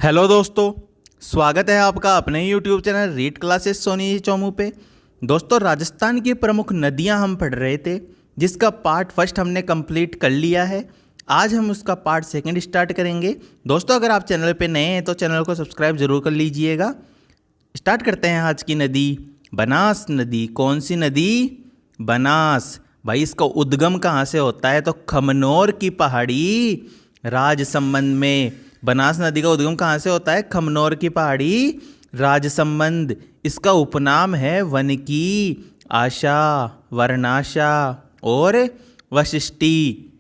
Hello दोस्तों, स्वागत है आपका अपने YouTube channel read classes Soni Chomu पे। दोस्तों, राजस्थान की प्रमुख नदियां हम पढ़ रहे थे, जिसका पार्ट फर्स्ट हमने कंप्लीट कर लिया है। आज हम उसका पार्ट सेकंड स्टार्ट करेंगे। दोस्तों, अगर आप चैनल पे नए हैं तो चैनल को सब्सक्राइब जरूर कर लीजिएगा। स्टार्ट करते हैं आज की नदी, बनास नदी। कौन सी नदी? बनास। भाई, इसका उद्गम कहाँ से होता है? तो खमनोर की पहाड़ी राजसमंद में। बनास नदी का उद्गम कहाँ से होता है? खमनोर की पहाड़ी राजसमंद। इसका उपनाम है वन की आशा, वर्णाशा और वशिष्टि।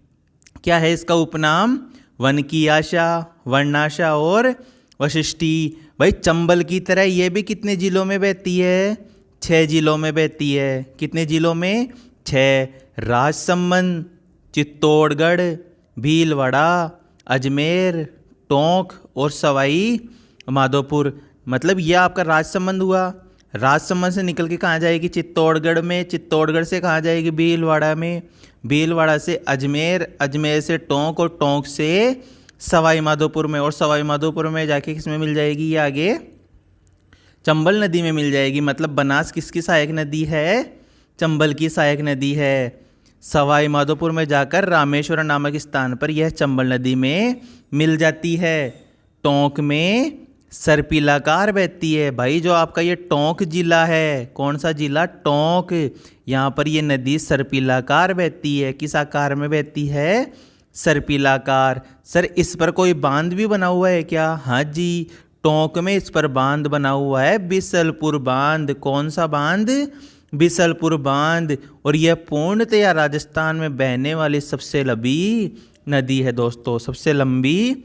क्या है इसका उपनाम? वन की आशा, वर्णाशा और वशिष्टि। भाई, चंबल की तरह ये भी कितने जिलों में बहती है? 6 जिलों में बहती है। कितने जिलों में? 6। राजसमंद, चित्तौड़गढ़, भीलवाड़ा, अजमेर, टोंक और सवाई माधोपुर। मतलब यह आपका राजसमंद हुआ। राजसमंद से निकल के कहाँ जाएगी? चित्तौड़गढ़ में। चित्तौड़गढ़ से कहाँ जाएगी? भीलवाड़ा में। भीलवाड़ा से अजमेर, अजमेर से टोंक और टोंक से सवाई माधोपुर में। और सवाई माधोपुर में जाके किस में मिल जाएगी? ये आगे चंबल नदी में मिल जाएगी। मतलब बनास किसकी सहायक नदी है? चंबल की सहायक नदी है। सवाई माधोपुर में जाकर रामेश्वरम नामक स्थान पर यह चंबल नदी में मिल जाती है। टोंक में सर्पिलाकार बहती है। भाई, जो आपका ये टोंक जिला है, कौन सा जिला? टोंक। यहाँ पर ये नदी सर्पिलाकार बहती है। किस आकार में बहती है? सर्पिलाकार। सर, इस पर कोई बांध भी बना हुआ है क्या? हाँ जी, टोंक में इस पर बांध बना हुआ है, बिसलपुर बांध। कौन सा बांध? बिसलपुर बांध। और यह पूर्णतया राजस्थान में बहने वाली सबसे लंबी नदी है दोस्तों, सबसे लंबी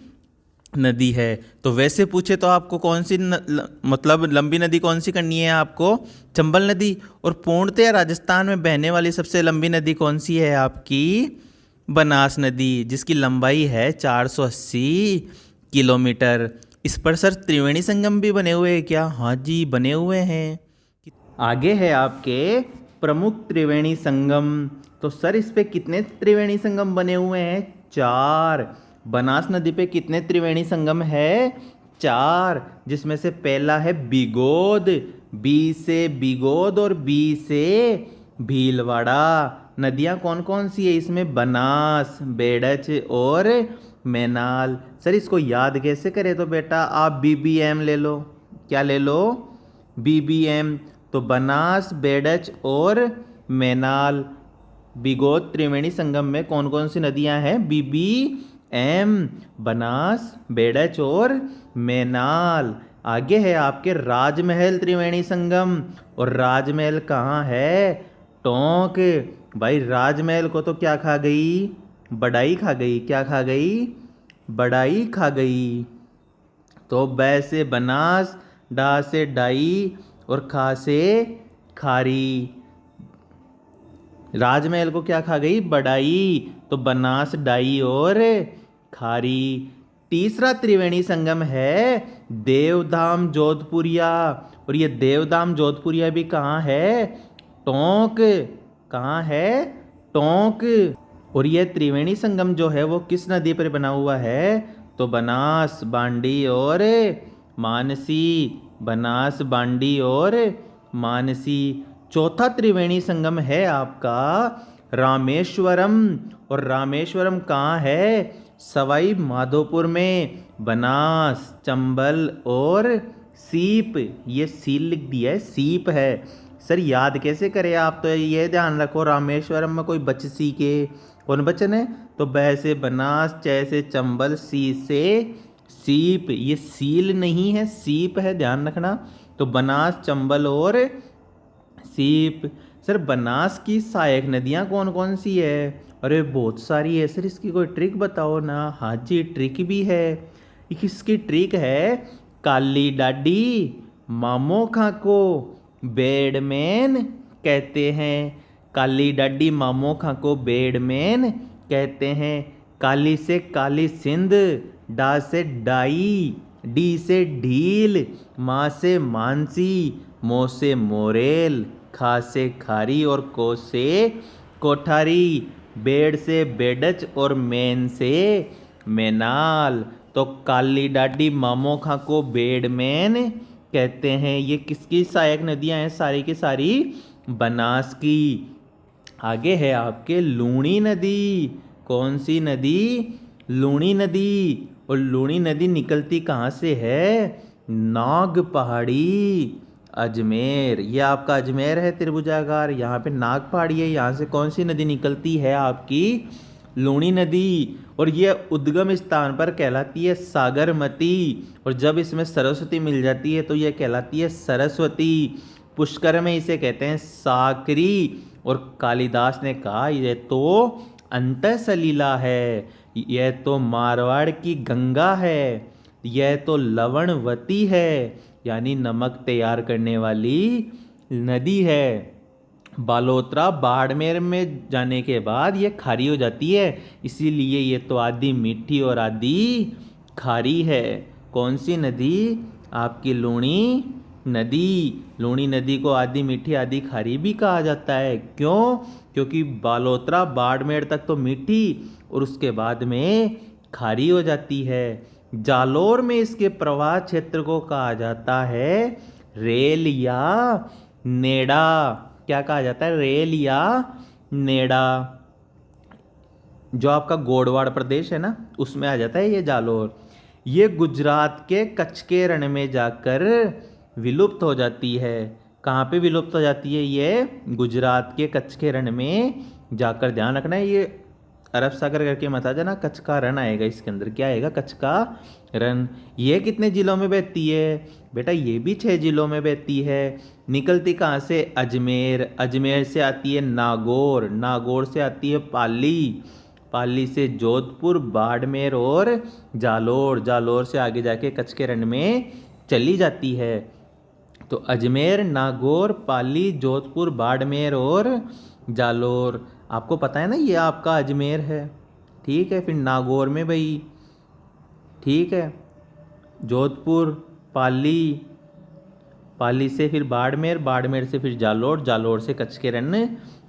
नदी है। तो वैसे पूछे तो आपको कौन सी मतलब लंबी नदी कौन सी करनी है आपको? चंबल नदी। और पूर्णतया राजस्थान में बहने वाली सबसे लंबी नदी कौन सी है आपकी? बनास नदी, जिसकी लंबाई है 480 किलोमीटर। इस पर सर त्रिवेणी संगम भी बने हुए हैं क्या? हाँ जी, बने हुए हैं। आगे है आपके प्रमुख त्रिवेणी संगम। तो सर, इस पे कितने त्रिवेणी संगम बने हुए हैं? 4। बनास नदी पे कितने त्रिवेणी संगम है? 4। जिसमें से पहला है बिगोद, बी से बिगोद और बी से भीलवाड़ा। नदियां कौन कौन सी है इसमें? बनास, बेड़च और मैनाल। सर, इसको याद कैसे करें? तो बेटा आप बीबीएम ले लो। क्या ले लो? बीबीएम। तो बनास, बेड़च और मैनाल। बिगोद त्रिवेणी संगम में कौन कौन सी नदियां हैं? बीबीएम, बनास, बेड़च और मैनाल। आगे है आपके राजमहल त्रिवेणी संगम। और राजमहल कहाँ है? टोंक। भाई, राजमहल को तो क्या खा गई? बड़ाई खा गई। क्या खा गई? बड़ाई खा गई। तो बै से बनास, डा से डाई और खा से खारी। राजमहल को क्या खा गई? बड़ाई। तो बनास, डाई और खारी। तीसरा त्रिवेणी संगम है देवधाम जोधपुरिया। और ये देवधाम जोधपुरिया भी कहाँ है? टोंक। कहाँ है? टोंक। और ये त्रिवेणी संगम जो है वो किस नदी पर बना हुआ है? तो बनास, बांडी और मानसी। बनास, बांडी और मानसी। चौथा त्रिवेणी संगम है आपका रामेश्वरम। और रामेश्वरम कहाँ है? सवाई माधोपुर में। बनास, चंबल और सीप। ये सील लिख दिया है, सीप है। सर, याद कैसे करें आप? तो ये ध्यान रखो, रामेश्वरम में कोई बच सी के कौन बचन है? तो बै से बनास, च से चंबल, सी से सीप। ये सील नहीं है, सीप है, ध्यान रखना। तो बनास, चंबल और सीप। सर, बनास की सहायक नदियां कौन कौन सी है? अरे बहुत सारी है सर, इसकी कोई ट्रिक बताओ ना। हाँ जी, ट्रिक भी है। इसकी ट्रिक है काली डाडी मामो खाको बेड़मैन कहते हैं। काली डाडी मामो खाको बेड़मैन कहते हैं। काली से काली सिंध, डा से डाई, डी से ढील, माँ से मानसी, मो से मोरेल, खा से खारी और को से कोठारी। बेड़ से बेडच और मैन से मैनाल। तो काली डाडी मामोखा को बेड़मैन कहते हैं। ये किसकी सहायक नदियां हैं? सारी की सारी बनास की। आगे है आपके लूणी नदी। कौन सी नदी? लूणी नदी। और लूणी नदी निकलती कहाँ से है? नाग पहाड़ी, अजमेर। ये आपका अजमेर है त्रिभुजाकार, यहाँ पे नाग पहाड़ी है। यहाँ से कौन सी नदी निकलती है? आपकी लूणी नदी। और ये उद्गम स्थान पर कहलाती है सागरमती। और जब इसमें सरस्वती मिल जाती है तो ये कहलाती है सरस्वती। पुष्कर में इसे कहते हैं साकरी। और कालिदास ने कहा यह तो अंतः सलीला है, यह तो मारवाड़ की गंगा है, यह तो लवणवती है, यानी नमक तैयार करने वाली नदी है। बालोतरा बाड़मेर में जाने के बाद ये खारी हो जाती है, इसीलिए ये तो आधी मीठी और आधी खारी है। कौन सी नदी? आपकी लूणी नदी। लूणी नदी को आधी मीठी आधी खारी भी कहा जाता है। क्यों? क्योंकि बालोतरा बाड़मेर तक तो मीठी और उसके बाद में खारी हो जाती है। जालोर में इसके प्रवाह क्षेत्र को कहा जाता है रेल या नेड़ा। क्या कहा जाता है? रेल या नेड़ा। जो आपका गोडवाड़ प्रदेश है ना, उसमें आ जाता है ये जालोर। ये गुजरात के कच्छ के रण में जाकर विलुप्त हो जाती है। कहाँ पे विलुप्त हो जाती है? ये गुजरात के कच्छ के रण में जाकर। ध्यान रखना है, ये अरब सागर करके मत आ जाना, कच्छ का रण आएगा इसके अंदर। क्या आएगा? कच्छ का रण। ये कितने जिलों में बहती है? बेटा ये भी 6 जिलों में बहती है। निकलती कहाँ से? अजमेर। अजमेर से आती है नागौर। नागौर से आती है पाली। पाली से जोधपुर, बाड़मेर और जालोर। जालोर से आगे जाके कच्छ के रण में चली जाती है। तो अजमेर, नागौर, पाली, जोधपुर, बाड़मेर और जालोर। आपको पता है ना ये आपका अजमेर है। ठीक है, फिर नागौर में भाई, ठीक है, जोधपुर, पाली, पाली से फिर बाड़मेर, बाड़मेर से फिर जालोर, जालोर से कच्छ के रण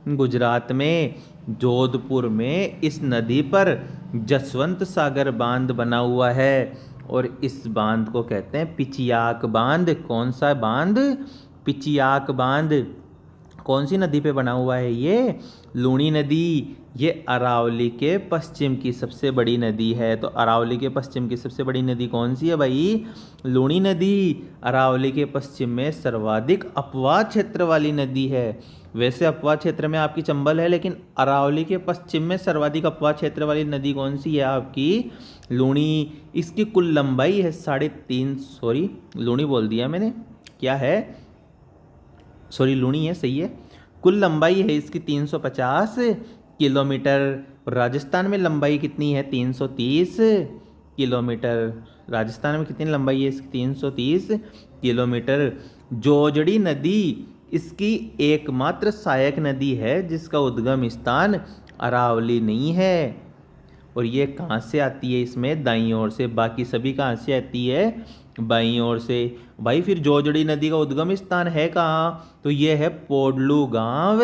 गुजरात में। जोधपुर में इस नदी पर जसवंत सागर बांध बना हुआ है और इस बांध को कहते हैं पिचियाक बांध। कौन सा बांध? पिचियाक बांध। कौन सी नदी पे बना हुआ है ये? लूणी नदी। ये अरावली के पश्चिम की सबसे बड़ी नदी है। तो अरावली के पश्चिम की सबसे बड़ी नदी कौन सी है भाई? लूणी नदी। अरावली के पश्चिम में सर्वाधिक अपवाह क्षेत्र वाली नदी है। वैसे अपवाह क्षेत्र में आपकी चंबल है, लेकिन अरावली के पश्चिम में सर्वाधिक अपवाह क्षेत्र वाली नदी कौन सी है? आपकी लूणी। इसकी कुल लंबाई है 3.5, सॉरी लूणी बोल दिया मैंने, क्या है, सॉरी लूणी है, सही है। कुल लंबाई है इसकी 350 किलोमीटर। राजस्थान में लंबाई कितनी है? 330 किलोमीटर। राजस्थान में कितनी लंबाई है इसकी? 330 किलोमीटर। जोजड़ी नदी इसकी एकमात्र सहायक नदी है जिसका उद्गम स्थान अरावली नहीं है। और ये कहाँ से आती है? इसमें दाईं ओर से। बाकी सभी कहाँ से आती है? बाईं ओर से। भाई फिर जोजड़ी नदी का उद्गम स्थान है कहाँ? तो ये है पोडलू गांव,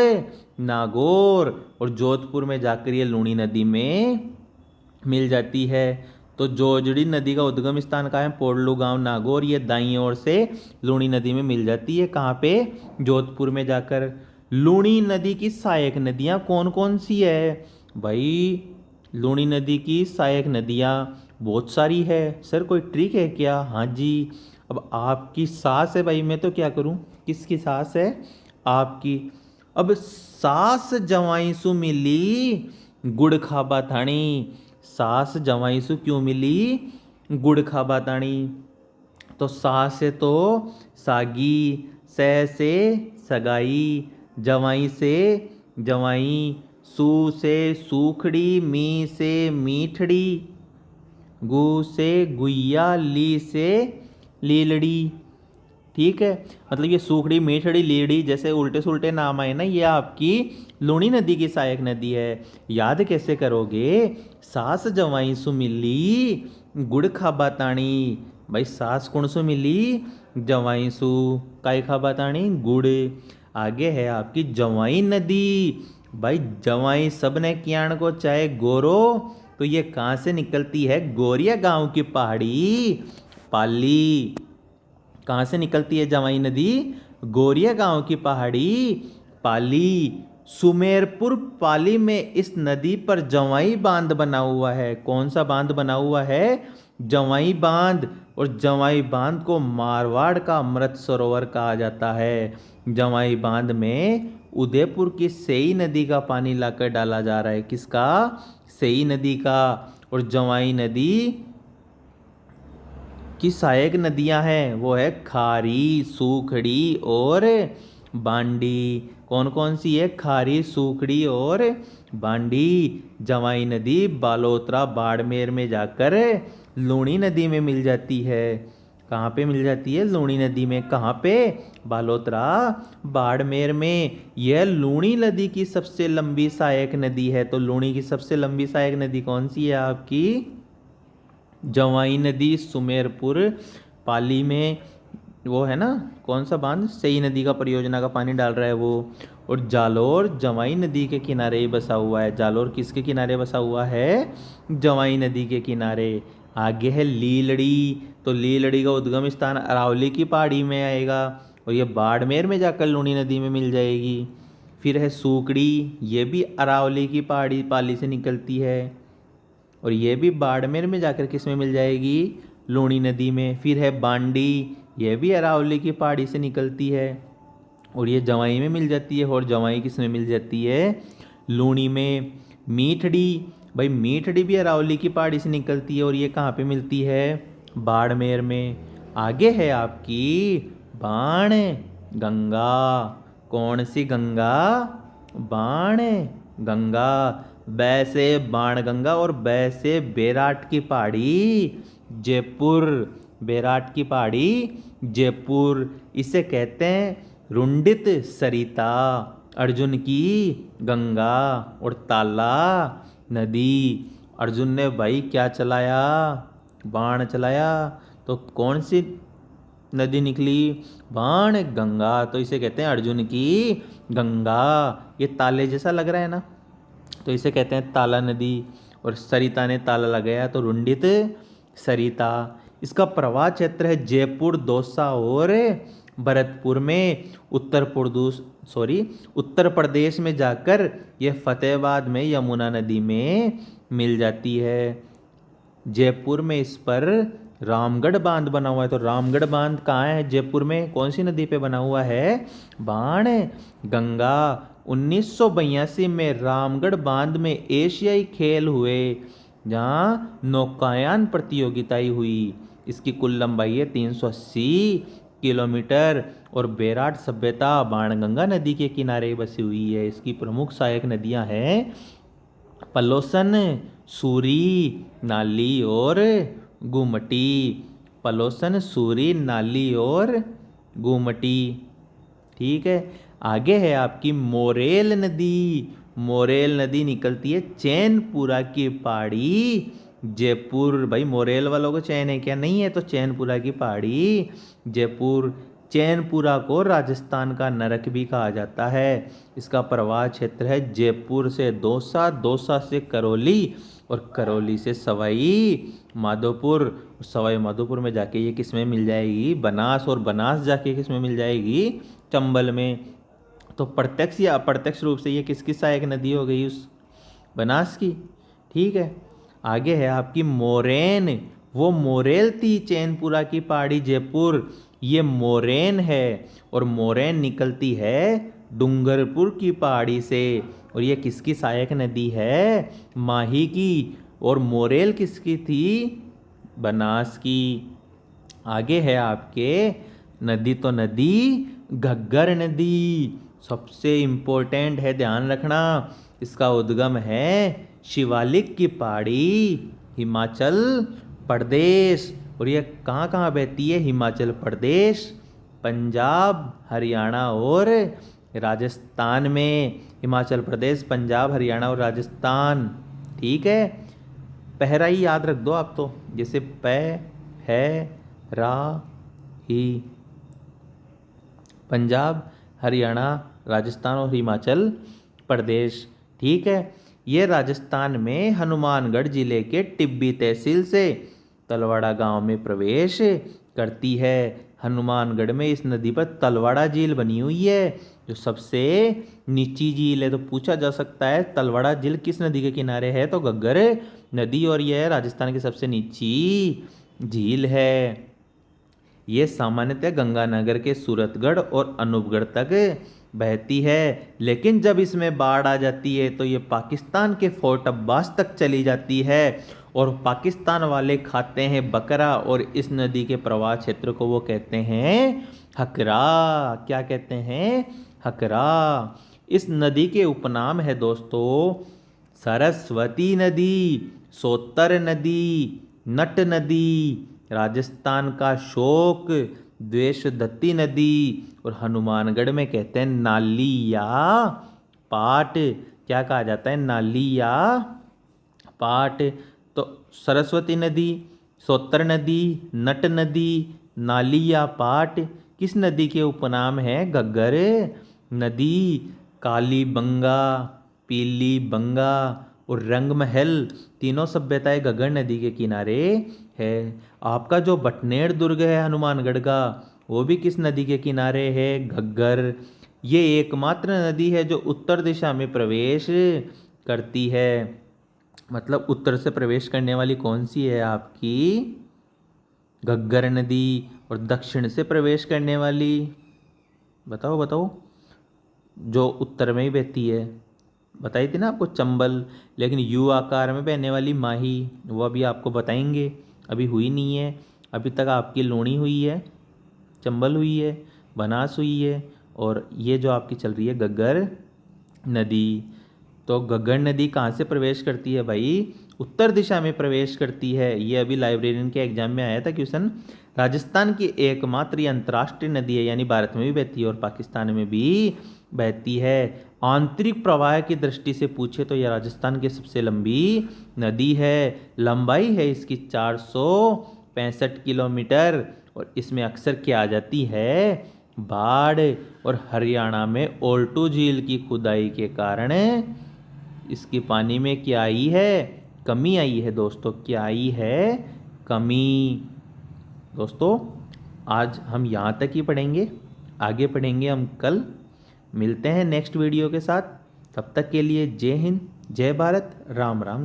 नागौर। और जोधपुर में जाकर ये लूणी नदी में मिल जाती है। तो जोजड़ी नदी का उद्गम स्थान कहाँ है? पोडलू गांव, नागौर। ये दाईं ओर से लूणी नदी में मिल जाती है। कहाँ पे? जोधपुर में जाकर। लूणी नदी की सहायक नदियाँ कौन कौन सी है? भाई लूणी नदी की सहायक नदियाँ बहुत सारी है। सर कोई ट्रिक है क्या? हाँ जी। अब आपकी सास है भाई, मैं तो क्या करूँ? किसकी सास है? आपकी। अब सास जवाईसु मिली गुड़ खाबा थानी। सास जवाईसु क्यों मिली गुड़ खाबा ताणी? तो सास से तो सागी, सह से सगाई, जवाई से जवाई, सू से सूखड़ी, मी से मीठड़ी, गु से गुइया, ली से लीलड़ी। ठीक है, मतलब ये सूखड़ी, मीठड़ी, लीलड़ी जैसे उल्टे सुल्टे नाम आए ना, ये आपकी लूणी नदी की सहायक नदी है। याद कैसे करोगे? सास जवाई सु मिली गुड़ खाबा ताणी। भाई सास कौन सु मिली? जवाई सु। काय खाबा ताणी? गुड़। आगे है आपकी जवाई नदी। भाई जवाई सबने कियाण को चाहे गोरो तो ये कहाँ से निकलती है? गोरिया गांव की पहाड़ी पाली। कहाँ से निकलती है जवाई नदी? गोरिया गांव की पहाड़ी पाली। सुमेरपुर पाली में इस नदी पर जवाई बांध बना हुआ है। कौन सा बांध बना हुआ है? जवाई बांध। और जवाई बांध को मारवाड़ का अमृत सरोवर कहा जाता है। जवाई बांध में उदयपुर की सेई नदी का पानी लाकर डाला जा रहा है। किसका? सेई नदी का। और जवाई नदी की सहायक नदियां हैं, वो है खारी, सूखड़ी और बांडी। कौन कौन सी है? खारी, सूखड़ी और बांडी। जवाई नदी बालोतरा बाड़मेर में जाकर लूणी नदी में मिल जाती है। कहाँ पे मिल जाती है? लूणी नदी में। कहाँ पे? बालोतरा बाड़मेर में। यह लूणी नदी की सबसे लंबी सहायक नदी है। तो लूणी की सबसे लंबी सहायक नदी कौन सी है आपकी? जवाई नदी। सुमेरपुर पाली में वो है ना, कौन सा बांध? सेई नदी का परियोजना का पानी डाल रहा है वो। और जालोर जवाई नदी के किनारे ही बसा हुआ है। जालोर किसके किनारे बसा हुआ है? जवाई नदी के किनारे। आगे है लीलड़ी। तो लीलड़ी का उद्गम स्थान अरावली की पहाड़ी में आएगा और ये बाड़मेर में जाकर लूणी नदी में मिल जाएगी। फिर है सूकड़ी, ये भी अरावली की पहाड़ी पाली से निकलती है और ये भी बाड़मेर में जाकर किस में मिल जाएगी? लूणी नदी में। फिर है बांडी, ये भी अरावली की पहाड़ी से निकलती है और ये जवाई में मिल जाती है। और जवाई किस में मिल जाती है? लूणी में। मीठड़ी, भाई मीठड़ी भी अरावली की पहाड़ी से निकलती है और ये कहाँ पे मिलती है? बाड़मेर में। आगे है आपकी बाण गंगा। कौन सी गंगा? बाण गंगा। वैसे बाण गंगा और वैसे बेराट की पहाड़ी जयपुर। बेराट की पहाड़ी जयपुर। इसे कहते हैं रुंडित सरिता। अर्जुन की गंगा और ताला नदी। अर्जुन ने भाई क्या चलाया? बाण चलाया। तो कौन सी नदी निकली? बाण गंगा। तो इसे कहते हैं अर्जुन की गंगा। ये ताले जैसा लग रहा है ना, तो इसे कहते हैं ताला नदी। और सरिता ने ताला लगाया तो रुंडित सरिता। इसका प्रवाह क्षेत्र है जयपुर, दौसा और भरतपुर में। उत्तर प्रदेश में जाकर यह फतेहाबाद में यमुना नदी में मिल जाती है। जयपुर में इस पर रामगढ़ बांध बना हुआ है। तो रामगढ़ बांध कहाँ है? जयपुर में। कौन सी नदी पे बना हुआ है? बाण गंगा। 1982 में रामगढ़ बांध में एशियाई खेल हुए जहाँ नौकायान प्रतियोगिताएं हुई। इसकी कुल लंबाई है 380 किलोमीटर और बेराट सभ्यता बाणगंगा नदी के किनारे बसी हुई है। इसकी प्रमुख सहायक नदियां हैं पलोसन, सूरी, नाली और गुमटी। पलोसन, सूरी, नाली और गुमटी। ठीक है। आगे है आपकी मोरेल नदी। मोरेल नदी निकलती है चैनपुरा की पहाड़ी जयपुर। भाई मोरेल वालों को चैन है क्या? नहीं है। तो चैनपुरा की पहाड़ी जयपुर। चैनपुरा को राजस्थान का नरक भी कहा जाता है। इसका प्रवाह क्षेत्र है जयपुर से दौसा, दौसा से करौली और करौली से सवाई माधोपुर। सवाई माधोपुर में जाके ये किस में मिल जाएगी? बनास। और बनास जाके किस में मिल जाएगी? चंबल में। तो प्रत्यक्ष या अप्रत्यक्ष रूप से ये किसकी सहायक नदी हो गई? उस बनास की। ठीक है। आगे है आपकी मोरेन। वो मोरेल थी चैनपुरा की पहाड़ी जयपुर। ये मोरेन है और मोरेन निकलती है डूंगरपुर की पहाड़ी से और ये किसकी सहायक नदी है? माही की। और मोरेल किसकी थी? बनास की। आगे है आपके नदी, तो नदी घग्गर नदी सबसे इंपॉर्टेंट है, ध्यान रखना। इसका उद्गम है शिवालिक की पहाड़ी हिमाचल प्रदेश। और ये कहाँ कहाँ बहती है? हिमाचल प्रदेश, पंजाब, हरियाणा और राजस्थान में। हिमाचल प्रदेश, पंजाब, हरियाणा और राजस्थान। ठीक है। पहरा ही याद रख दो आप तो, जैसे पै है रा ही। पंजाब, हरियाणा, राजस्थान और हिमाचल प्रदेश। ठीक है। ये राजस्थान में हनुमानगढ़ जिले के टिब्बी तहसील से तलवाड़ा गांव में प्रवेश करती है। हनुमानगढ़ में इस नदी पर तलवाड़ा झील बनी हुई है, जो सबसे नीची झील है। तो पूछा जा सकता है तलवाड़ा झील किस नदी के किनारे है, तो घग्गर नदी, और यह राजस्थान की सबसे नीची झील है। ये सामान्यतः गंगानगर के सूरतगढ़ और अनूपगढ़ तक बहती है, लेकिन जब इसमें बाढ़ आ जाती है तो ये पाकिस्तान के फोर्ट अब्बास तक चली जाती है, और पाकिस्तान वाले खाते हैं बकरा, और इस नदी के प्रवाह क्षेत्र को वो कहते हैं हकरा। क्या कहते हैं? हकरा। इस नदी के उपनाम है दोस्तों सरस्वती नदी, सोत्तर नदी, नट नदी, राजस्थान का शोक, द्वेषदत्ती नदी, और हनुमानगढ़ में कहते हैं नाली या पाट। क्या कहा जाता है? नाली या पाट। तो सरस्वती नदी, सोत्तर नदी, नट नदी, नाली या पाट किस नदी के उपनाम है? घग्गर नदी। काली बंगा, पीली बंगा और रंगमहल तीनों सभ्यताएं घग्गर नदी के किनारे है। आपका जो बटनेर दुर्ग है हनुमानगढ़ का, वो भी किस नदी के किनारे है? घग्गर। ये एकमात्र नदी है जो उत्तर दिशा में प्रवेश करती है। मतलब उत्तर से प्रवेश करने वाली कौन सी है आपकी? घग्गर नदी। और दक्षिण से प्रवेश करने वाली बताओ बताओ, जो उत्तर में ही बहती है, बताई थी ना आपको चंबल, लेकिन यू आकार में बहने वाली माही, वो अभी आपको बताएंगे, अभी हुई नहीं है। अभी तक आपकी लूणी हुई है, चंबल हुई है, बनास हुई है, और ये जो आपकी चल रही है घग्गर नदी। तो घग्गर नदी कहाँ से प्रवेश करती है भाई? उत्तर दिशा में प्रवेश करती है। ये अभी लाइब्रेरियन के एग्जाम में आया था क्वेश्चन। राजस्थान की एकमात्र ये अंतर्राष्ट्रीय नदी है, यानी भारत में भी बहती है और पाकिस्तान में भी बहती है। आंतरिक प्रवाह की दृष्टि से पूछे तो यह राजस्थान की सबसे लंबी नदी है। लंबाई है इसकी 465 किलोमीटर, और इसमें अक्सर क्या आ जाती है? बाढ़। और हरियाणा में ओल्टू झील की खुदाई के कारण इसकी पानी में क्या आई है? कमी आई है दोस्तों। क्या आई है? कमी। दोस्तों आज हम यहाँ तक ही पढ़ेंगे, आगे पढ़ेंगे हम कल। मिलते हैं नेक्स्ट वीडियो के साथ। तब तक के लिए जय हिंद, जय भारत, राम राम।